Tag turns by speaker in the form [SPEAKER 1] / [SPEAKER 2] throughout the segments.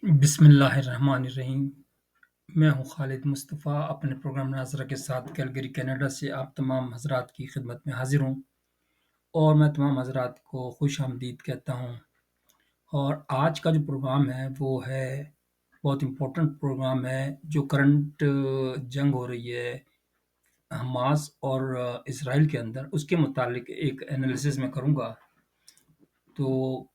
[SPEAKER 1] بسم اللہ الرحمن الرحیم۔ میں ہوں خالد مصطفیٰ، اپنے پروگرام ناظرہ کے ساتھ کیلگری کینیڈا سے آپ تمام حضرات کی خدمت میں حاضر ہوں، اور میں تمام حضرات کو خوش آمدید کہتا ہوں۔ اور آج کا جو پروگرام ہے وہ ہے بہت امپورٹنٹ پروگرام ہے، جو کرنٹ جنگ ہو رہی ہے حماس اور اسرائیل کے اندر، اس کے متعلق ایک انالیسس میں کروں گا۔ تو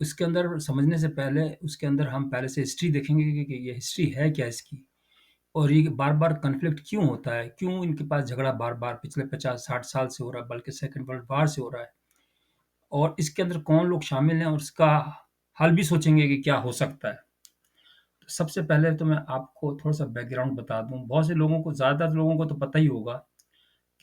[SPEAKER 1] اس کے اندر سمجھنے سے پہلے اس کے اندر ہم پہلے سے ہسٹری دیکھیں گے کہ یہ ہسٹری ہے کیا اس کی، اور یہ بار بار کنفلکٹ کیوں ہوتا ہے، کیوں ان کے پاس جھگڑا بار بار پچھلے 50-60 سال سے ہو رہا ہے، بلکہ سیکنڈ ورلڈ وار سے ہو رہا ہے، اور اس کے اندر کون لوگ شامل ہیں، اور اس کا حل بھی سوچیں گے کہ کیا ہو سکتا ہے۔ تو سب سے پہلے تو میں آپ کو تھوڑا سا بیک گراؤنڈ بتا دوں۔ بہت سے لوگوں کو، زیادہ لوگوں کو تو پتہ ہی ہوگا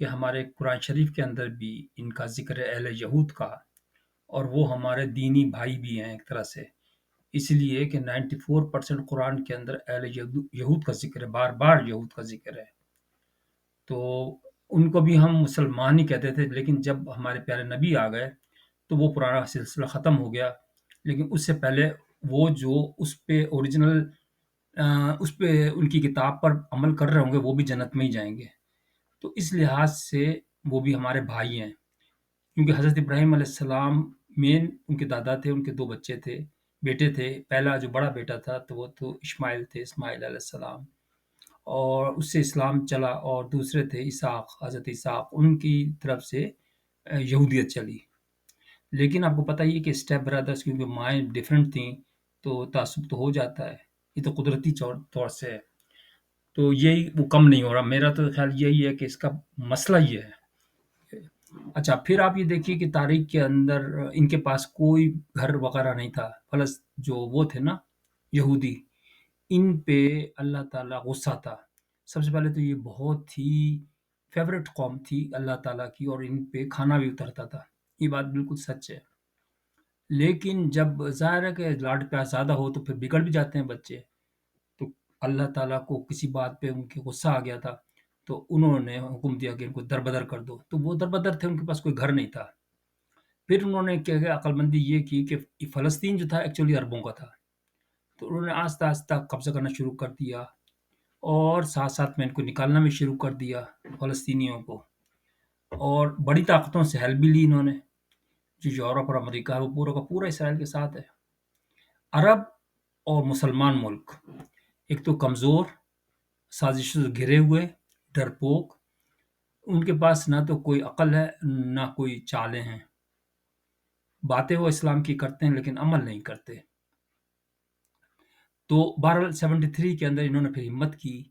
[SPEAKER 1] کہ ہمارے قرآن شریف کے اندر بھی ان کا ذکر ہے، اہل یہود کا، اور وہ ہمارے دینی بھائی بھی ہیں ایک طرح سے، اس لیے کہ 94% قرآن کے اندر اہل یہود کا ذکر ہے، بار بار یہود کا ذکر ہے۔ تو ان کو بھی ہم مسلمان ہی کہتے تھے، لیکن جب ہمارے پیارے نبی آ گئے تو وہ پرانا سلسلہ ختم ہو گیا۔ لیکن اس سے پہلے وہ جو اس پہ اوریجنل اس پہ ان کی کتاب پر عمل کر رہے ہوں گے، وہ بھی جنت میں ہی جائیں گے۔ تو اس لحاظ سے وہ بھی ہمارے بھائی ہیں، کیونکہ حضرت ابراہیم علیہ السلام مین ان کے دادا تھے، ان کے دو بچے تھے، بیٹے تھے۔ پہلا جو بڑا بیٹا تھا تو وہ تو اسماعیل تھے، اسماعیل علیہ السلام، اور اس سے اسلام چلا، اور دوسرے تھے اسحاق، حضرت اسحاق، ان کی طرف سے یہودیت چلی۔ لیکن آپ کو پتہ ہی ہے کہ اسٹیپ برادرز کیونکہ مائیں ڈفرینٹ تھیں تو تعصب تو ہو جاتا ہے، یہ تو قدرتی طور سے ہے۔ تو یہی وہ کم نہیں ہو رہا، میرا تو خیال یہی ہے کہ اس کا مسئلہ یہ ہے۔ اچھا، پھر آپ یہ دیکھیے کہ تاریخ کے اندر ان کے پاس کوئی گھر وغیرہ نہیں تھا، جو وہ تھے نا یہودی، ان پہ اللہ تعالیٰ غصہ تھا۔ سب سے پہلے تو یہ بہت ہی فیوریٹ قوم تھی اللہ تعالیٰ کی، اور ان پہ کھانا بھی اترتا تھا، یہ بات بالکل سچ ہے۔ لیکن جب ظاہر ہے کہ لاڈ پیار زیادہ ہو تو پھر بگڑ بھی جاتے ہیں بچے، تو اللہ تعالیٰ کو کسی بات پہ ان کے غصہ آ گیا تھا، تو انہوں نے حکم دیا کہ ان کو دربدر کر دو۔ تو وہ دربدر تھے، ان کے پاس کوئی گھر نہیں تھا۔ پھر انہوں نے کیا کیا عقل مندی یہ کی کہ فلسطین جو تھا ایکچولی عربوں کا تھا، تو انہوں نے آہستہ آہستہ قبضہ کرنا شروع کر دیا، اور ساتھ ساتھ میں ان کو نکالنا بھی شروع کر دیا فلسطینیوں کو، اور بڑی طاقتوں سے ہیلپ بھی لی انہوں نے، جو یورپ اور امریکہ ہے وہ پورا کا پورا اسرائیل کے ساتھ ہے۔ عرب اور مسلمان ملک ایک تو کمزور، سازشوں سے گھرے ہوئے، ڈرپوک، ان کے پاس نہ تو کوئی عقل ہے نہ کوئی چالیں ہیں، باتیں وہ اسلام کی کرتے ہیں لیکن عمل نہیں کرتے۔ تو بہرحال 73 کے اندر انہوں نے پھر ہمت کی،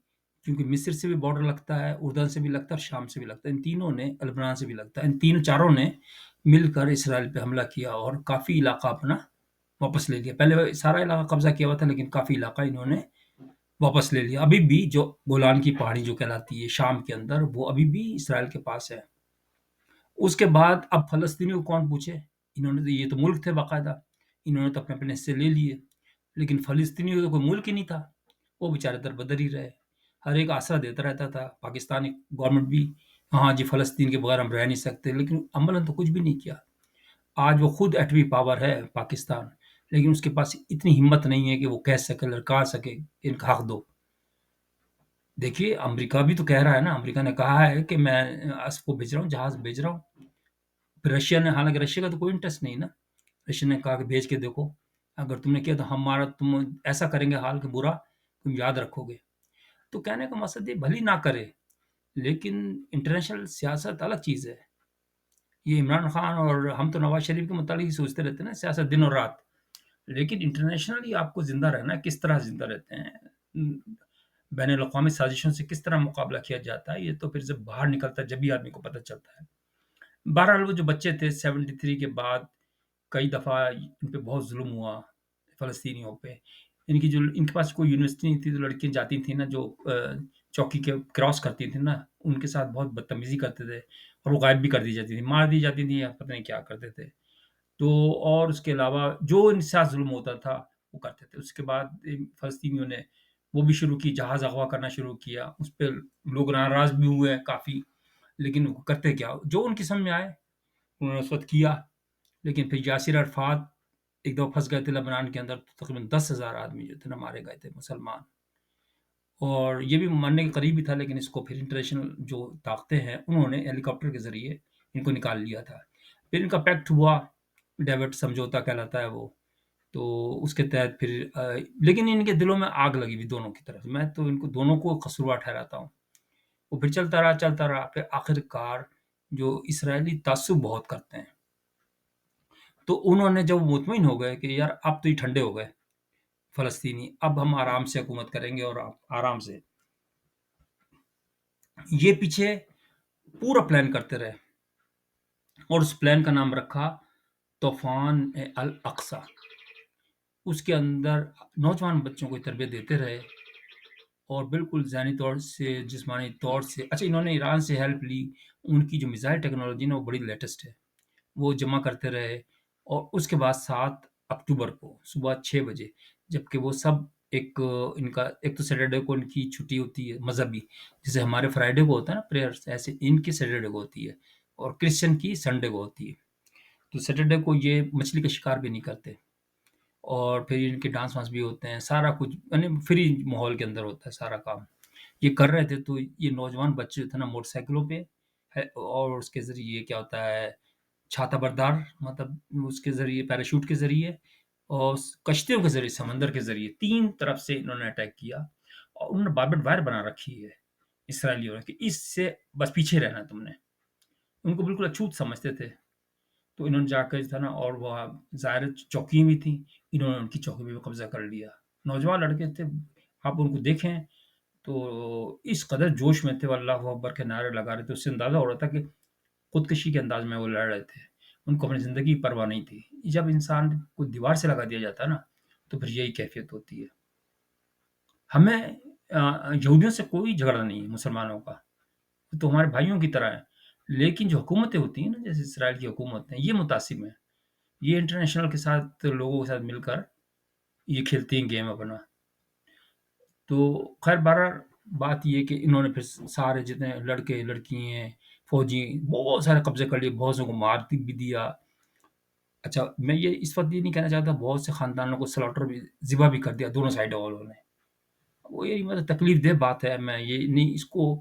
[SPEAKER 1] کیونکہ مصر سے بھی بارڈر لگتا ہے، اردن سے بھی لگتا ہے، اور شام سے بھی لگتا ہے، ان تینوں نے، لبنان سے بھی لگتا ہے، ان چاروں نے مل کر اسرائیل پہ حملہ کیا، اور کافی علاقہ اپنا واپس لے لیا۔ پہلے سارا علاقہ قبضہ کیا ہوا تھا، لیکن کافی علاقہ انہوں نے واپس لے لیا۔ ابھی بھی جو گولان کی پہاڑی جو کہلاتی ہے شام کے اندر، وہ ابھی بھی اسرائیل کے پاس ہے۔ اس کے بعد اب فلسطینیوں کو کون پوچھے، انہوں نے تو، یہ تو ملک تھے باقاعدہ، انہوں نے تو اپنے اپنے حصے لے لیے، لیکن فلسطینیوں کا کوئی ملک ہی نہیں تھا، وہ بیچارے دربدر ہی رہے۔ ہر ایک آسرا دیتا رہتا تھا، پاکستانی گورنمنٹ بھی، ہاں جی فلسطین کے بغیر ہم رہ نہیں سکتے، لیکن عملاً تو کچھ بھی نہیں کیا۔ آج وہ خود ایٹمی پاور ہے پاکستان، لیکن اس کے پاس اتنی ہمت نہیں ہے کہ وہ کہہ سکے، للکار سکے ان کا حق دو۔ دیکھیے امریکہ بھی تو کہہ رہا ہے نا، امریکہ نے کہا ہے کہ میں اسب کو بھیج رہا ہوں، جہاز بھیج رہا ہوں۔ پھر رشیا نے، حالانکہ رشیا کا تو کوئی انٹرسٹ نہیں نا، رشیا نے کہا کہ بھیج کے دیکھو، اگر تم نے کیا تو تم ایسا کریں گے حال کہ برا تم یاد رکھو گے۔ تو کہنے کا مقصد یہ بھلی نہ کرے، لیکن انٹرنیشنل سیاست الگ چیز ہے۔ یہ عمران خان اور ہم تو نواز شریف کے متعلق ہی سوچتے رہتے ہیں نا، سیاست دن اور رات، لیکن انٹرنیشنلی آپ کو زندہ رہنا ہے، کس طرح زندہ رہتے ہیں، بین الاقوامی سازشوں سے کس طرح مقابلہ کیا جاتا ہے، یہ تو پھر جب باہر نکلتا ہے جب بھی آدمی کو پتہ چلتا ہے۔ بہرحال وہ جو بچے تھے 73 کے بعد کئی دفعہ ان پہ بہت ظلم ہوا فلسطینیوں پہ، ان کے پاس کوئی یونیورسٹی نہیں تھی، تو لڑکیاں جاتی تھیں نا جو چوکی کے کراس کرتی تھیں نا، ان کے ساتھ بہت بدتمیزی کرتے تھے، اور وہ غائب بھی کر دی جاتی تھی، مار دی جاتی تھی، یا پتہ نہیں کیا کرتے تھے۔ تو اور اس کے علاوہ جو ان کے ساتھ ظلم ہوتا تھا وہ کرتے تھے۔ اس کے بعد فلسطینیوں نے وہ بھی شروع کی، جہاز اغوا کرنا شروع کیا، اس پہ لوگ ناراض بھی ہوئے کافی، لیکن وہ کرتے کیا، جو ان کی سمجھ میں آئے انہوں نے اس وقت کیا۔ لیکن پھر یاسر عرفات ایک دفعہ پھنس گئے تھے لبنان کے اندر، تو تقریباً 10,000 آدمی جو تھے نا مارے گئے تھے مسلمان، اور یہ بھی مرنے کے قریب ہی تھا، لیکن اس کو پھر انٹرنیشنل جو طاقتیں ہیں انہوں نے ہیلی کاپٹر کے ذریعے ان کو نکال لیا تھا۔ پھر ان کا پیکٹ ہوا، ڈیوڈ سمجھوتا کہلاتا ہے وہ، تو اس کے تحت پھر لیکن ان کے دلوں میں آگ لگی ہوئی دونوں کی طرف، میں تو ان کو دونوں کو قصوروار ٹھہراتا ہوں۔ وہ پھر چلتا رہا، پھر آخر کار جو اسرائیلی تعصب بہت کرتے ہیں، تو انہوں نے جب مطمئن ہو گئے کہ یار اب تو یہ ٹھنڈے ہو گئے فلسطینی، اب ہم آرام سے حکومت کریں گے اور آرام سے، یہ پیچھے پورا پلان کرتے رہے، اور اس پلان کا نام رکھا طوفان الاقصی۔ اس کے اندر نوجوان بچوں کو تربیت دیتے رہے، اور بالکل ذہنی طور سے، جسمانی طور سے، اچھا انہوں نے ایران سے ہیلپ لی، ان کی جو میزائل ٹیکنالوجی نا وہ بڑی لیٹسٹ ہے، وہ جمع کرتے رہے، اور اس کے بعد 7 اکتوبر کو صبح 6 بجے، جبکہ وہ سب ایک ان کا ایک تو سیٹرڈے کو ان کی چھٹی ہوتی ہے مذہبی، جیسے ہمارے فرائیڈے کو ہوتا ہے نا پریئر، ایسے ان کی سیٹرڈے کو ہوتی ہے، اور کرسچن کی سنڈے کو ہوتی ہے، تو سیٹرڈے کو یہ مچھلی کا شکار بھی نہیں کرتے، اور پھر ان کے ڈانس وانس بھی ہوتے ہیں، سارا کچھ یعنی فری ماحول کے اندر ہوتا ہے سارا کام، یہ کر رہے تھے۔ تو یہ نوجوان بچے جو تھے نا موٹر سائیکلوں پہ اور اس کے ذریعے یہ کیا ہوتا ہے چھاتا بردار، مطلب اس کے ذریعے پیراشوٹ کے ذریعے اور کشتیوں کے ذریعے سمندر کے ذریعے تین طرف سے انہوں نے اٹیک کیا، اور انہوں نے باربڈ وائر بنا رکھی ہے اسرائیلیوں نے کہ اس سے بس پیچھے رہنا ہے تم نے، ان کو بالکل اچھوت سمجھتے تھے۔ تو انہوں نے جا کر تھا نا، اور وہ ظاہر چوکیاں بھی تھیں، انہوں نے ان کی چوکی پہ بھی قبضہ کر لیا، نوجوان لڑکے تھے، آپ ان کو دیکھیں تو اس قدر جوش میں تھے، وہ اللہ اکبر کے نعرے لگا رہے تھے، اس سے اندازہ ہو رہا تھا کہ خودکشی کے انداز میں وہ لڑ رہے تھے، ان کو اپنی زندگی کی پرواہ نہیں تھی۔ جب انسان کو دیوار سے لگا دیا جاتا ہے نا، تو پھر یہی کیفیت ہوتی ہے۔ ہمیں یہودیوں سے کوئی جھگڑا نہیں ہے، مسلمانوں کا، وہ تو ہمارے بھائیوں کی طرح ہیں، لیکن جو حکومتیں ہوتی ہیں نا، جیسے اسرائیل کی حکومت ہیں، یہ متعصب ہیں، یہ انٹرنیشنل کے ساتھ لوگوں کے ساتھ مل کر یہ کھیلتی ہیں گیم اپنا۔ تو خیر بہرحال بات یہ کہ انہوں نے پھر سارے جتنے لڑکے لڑکی ہیں فوجی بہت سارے قبضے کر لیے، بہت سو کو مار بھی دیا۔ اچھا میں یہ اس وقت یہ نہیں کہنا چاہتا، بہت سے خاندانوں کو سلاٹر بھی ذبح بھی کر دیا دونوں سائڈ والوں نے، وہ یہ مطلب تکلیف دہ بات ہے، میں یہ نہیں اس کو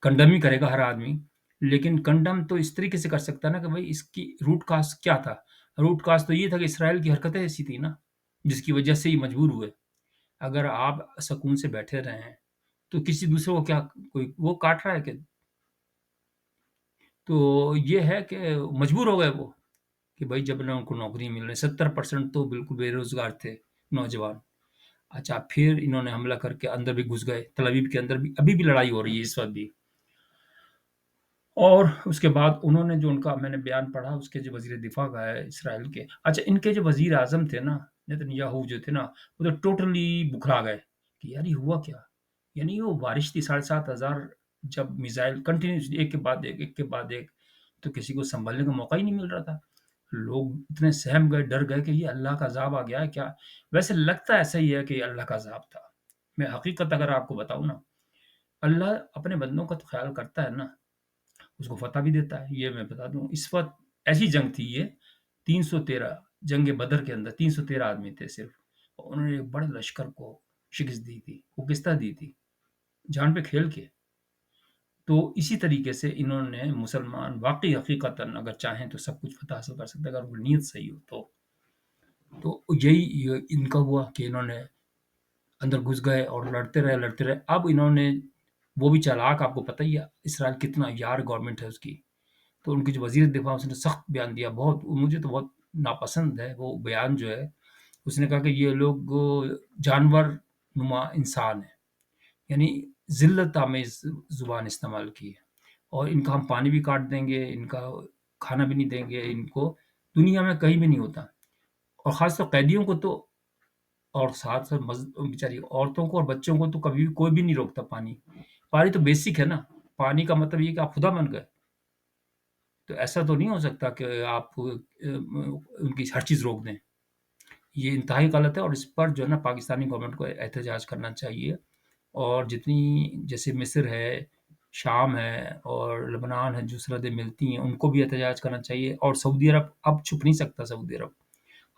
[SPEAKER 1] کنڈم ہی کرے گا ہر آدمی، لیکن کنڈم تو اس طریقے سے کر سکتا ہے نا کہ بھائی اس کی روٹ کاز کیا تھا۔ روٹ کاز تو یہ تھا کہ اسرائیل کی حرکتیں ایسی تھی نا، جس کی وجہ سے ہی مجبور ہوئے۔ اگر آپ سکون سے بیٹھے رہیں تو کسی دوسرے کو کیا کوئی وہ کاٹ رہا ہے کہ، تو یہ ہے کہ مجبور ہو گئے وہ کہ بھائی جب نہ ان کو نوکری مل رہی، 70% تو بالکل بے روزگار تھے نوجوان۔ اچھا پھر انہوں نے حملہ کر کے اندر بھی گھس گئے، تل ابیب کے اندر بھی ابھی بھی لڑائی ہو رہی ہے اس وقت بھی۔ اور اس کے بعد انہوں نے جو ان کا میں نے بیان پڑھا، اس کے جو وزیر دفاع کا ہے اسرائیل کے، اچھا ان کے جو وزیر اعظم تھے نا نیتن یاہو جو تھے نا، وہ تو ٹوٹلی بکھرا گئے کہ یار یہ ہوا کیا، یعنی وہ بارش تھی 7,500 جب میزائل کنٹینیوس ایک کے بعد ایک ایک کے بعد ایک، تو کسی کو سنبھلنے کا موقع ہی نہیں مل رہا تھا، لوگ اتنے سہم گئے ڈر گئے کہ یہ اللہ کا عذاب آ گیا ہے کیا۔ ویسے لگتا ایسا ہی ہے کہ یہ اللہ کا عذاب تھا، میں حقیقت اگر آپ کو بتاؤں نا، اللہ اپنے بندوں کا تو خیال کرتا ہے نا، اس کو فتح بھی دیتا ہے۔ یہ میں بتا دوں اس وقت ایسی جنگ تھی یہ 313 جنگ بدر کے اندر 313 آدمی تھے صرف، اور انہوں نے ایک بڑے لشکر کو شکست دی تھی، وہ کس طرح دی تھی، جان پہ کھیل کے۔ تو اسی طریقے سے انہوں نے مسلمان واقعی حقیقتاً اگر چاہیں تو سب کچھ فتح حاصل کر سکتے ہیں اگر ان کی نیت صحیح ہو تو یہی ان کا ہوا کہ انہوں نے اندر گھس گئے اور لڑتے رہے۔ اب انہوں نے وہ بھی چالاک، آپ کو پتہ ہی ہے اسرائیل کتنا یار گورنمنٹ ہے اس کی، تو ان کی جو وزیر دفاع اس نے سخت بیان دیا، بہت مجھے تو بہت ناپسند ہے وہ بیان جو ہے، اس نے کہا کہ یہ لوگ جانور نما انسان ہیں، یعنی ذلت آمیز زبان استعمال کی ہے، اور ان کا ہم پانی بھی کاٹ دیں گے، ان کا کھانا بھی نہیں دیں گے، ان کو دنیا میں کہیں بھی نہیں ہوتا، اور خاص طور قیدیوں کو تو، اور ساتھ ساتھ بیچاری عورتوں کو اور بچوں کو تو کبھی بھی کوئی بھی نہیں روکتا پانی۔ پانی تو بیسک ہے نا، پانی کا مطلب یہ کہ آپ خدا بن گئے، تو ایسا تو نہیں ہو سکتا کہ آپ ان کی ہر چیز روک دیں، یہ انتہائی غلط ہے، اور اس پر جو ہے نا پاکستانی گورنمنٹ کو احتجاج کرنا چاہیے، اور جتنی جیسے مصر ہے، شام ہے اور لبنان ہے جو سرحدیں ملتی ہیں ان کو بھی احتجاج کرنا چاہیے، اور سعودی عرب اب چھپ نہیں سکتا، سعودی عرب